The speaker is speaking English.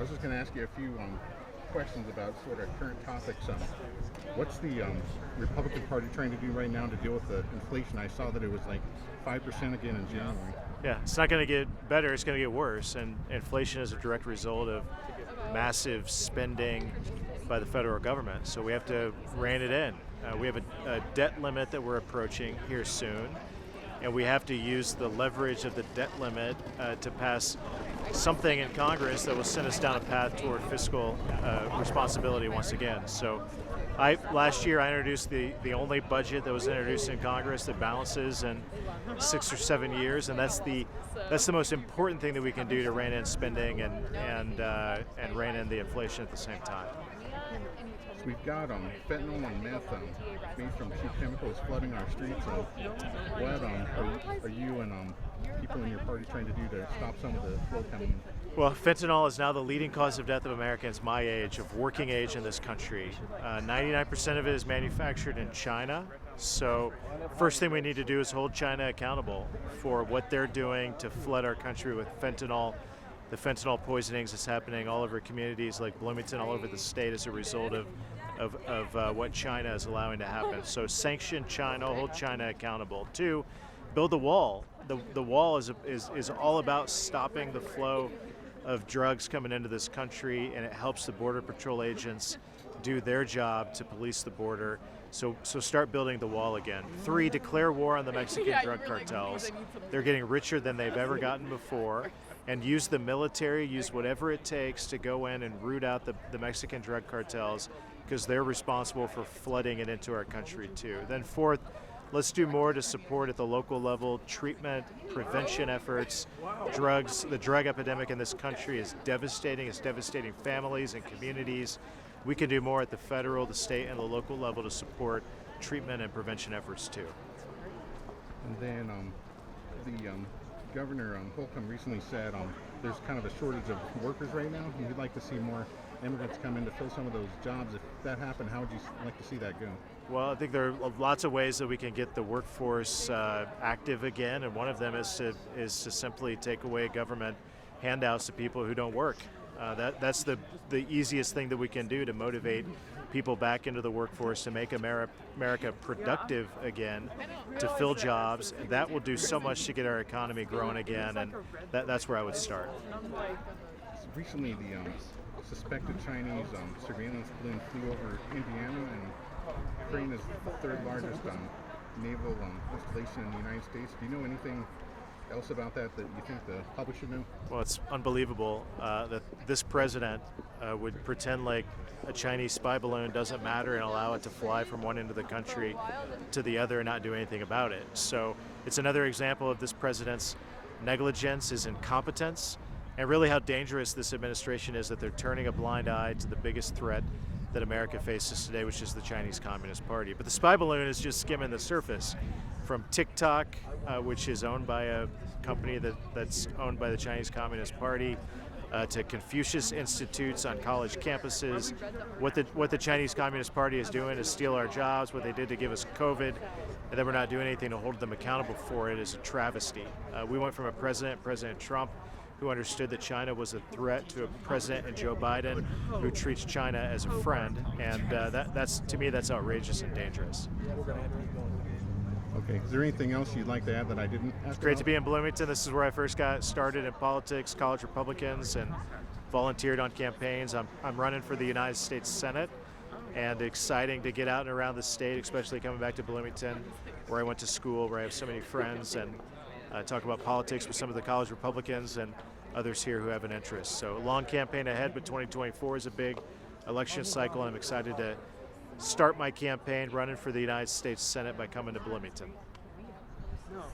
I was just going to ask you a few questions about sort of current topics. What's the Republican Party trying to do right now to deal with the inflation? I saw that it was like 5% again in January. Yeah, it's not going to get better, it's going to get worse. And inflation is a direct result of massive spending by the federal government. So we have to rein it in. We have a debt limit that we're approaching here soon. And we have to use the leverage of the debt limit to pass something in Congress that will send us down a path toward fiscal responsibility once again. So last year I introduced the only budget that was introduced in Congress that balances in 6 or 7 years, and that's the most important thing that we can do to rein in spending and rein in the inflation at the same time. So we've got fentanyl and meth made from cheap chemicals flooding our streets. What are you and people in your party trying to do to stop some of the flow coming? Well, fentanyl is now the leading cause of death of Americans my age, of working age in this country. 99% of it is manufactured in China. So first thing we need to do is hold China accountable for what they're doing to flood our country with fentanyl. The fentanyl poisonings that's happening all over communities like Bloomington, all over the state as a result of what China is allowing to happen. So sanction China, hold China accountable. 2, build the wall. The wall is all about stopping the flow of drugs coming into this country, and it helps the Border Patrol agents do their job to police the border. So start building the wall again. 3, declare war on the Mexican drug cartels. They're getting richer than they've ever gotten before. And use the military, use whatever it takes to go in and root out the Mexican drug cartels, because they're responsible for flooding it into our country too. Then 4th, let's do more to support at the local level treatment, prevention efforts. The drug epidemic in this country is devastating. It's devastating families and communities. We can do more at the federal, the state, and the local level to support treatment and prevention efforts too. And then the Governor Holcomb recently said there's kind of a shortage of workers right now, and we'd like to see more immigrants come in to fill some of those jobs. If that happened, how would you like to see that go? Well, I think there are lots of ways that we can get the workforce active again, and one of them is to simply take away government handouts to people who don't work. That's the easiest thing that we can do to motivate people back into the workforce, to make America productive again, to fill jobs. That will do so much to get our economy growing again, and that's where I would start. Recently, the suspected Chinese surveillance balloon flew over Indiana, and Ukraine is the 3rd largest naval installation in the United States. Do you know anything else about that you think the public should know? Well, it's unbelievable that this president would pretend like a Chinese spy balloon doesn't matter and allow it to fly from one end of the country to the other and not do anything about it. So it's another example of this president's negligence, his incompetence, and really how dangerous this administration is, that they're turning a blind eye to the biggest threat that America faces today, which is the Chinese Communist Party. But the spy balloon is just skimming the surface. From TikTok, which is owned by a company that's owned by the Chinese Communist Party, to Confucius Institutes on college campuses. What the Chinese Communist Party is doing is steal our jobs. What they did to give us COVID, and then we're not doing anything to hold them accountable for it, is a travesty. We went from President Trump, who understood that China was a threat, to a president in Joe Biden who treats China as a friend, and to me that's outrageous and dangerous. Okay, is there anything else you'd like to add that I didn't ask? It's great to be in Bloomington. This is where I first got started in politics, college Republicans, and volunteered on campaigns. I'm running for the United States Senate, and exciting to get out and around the state, especially coming back to Bloomington, where I went to school, where I have so many friends, and talk about politics with some of the college Republicans and others here who have an interest. So a long campaign ahead, but 2024 is a big election cycle, and I'm excited to start my campaign running for the United States Senate by coming to Bloomington.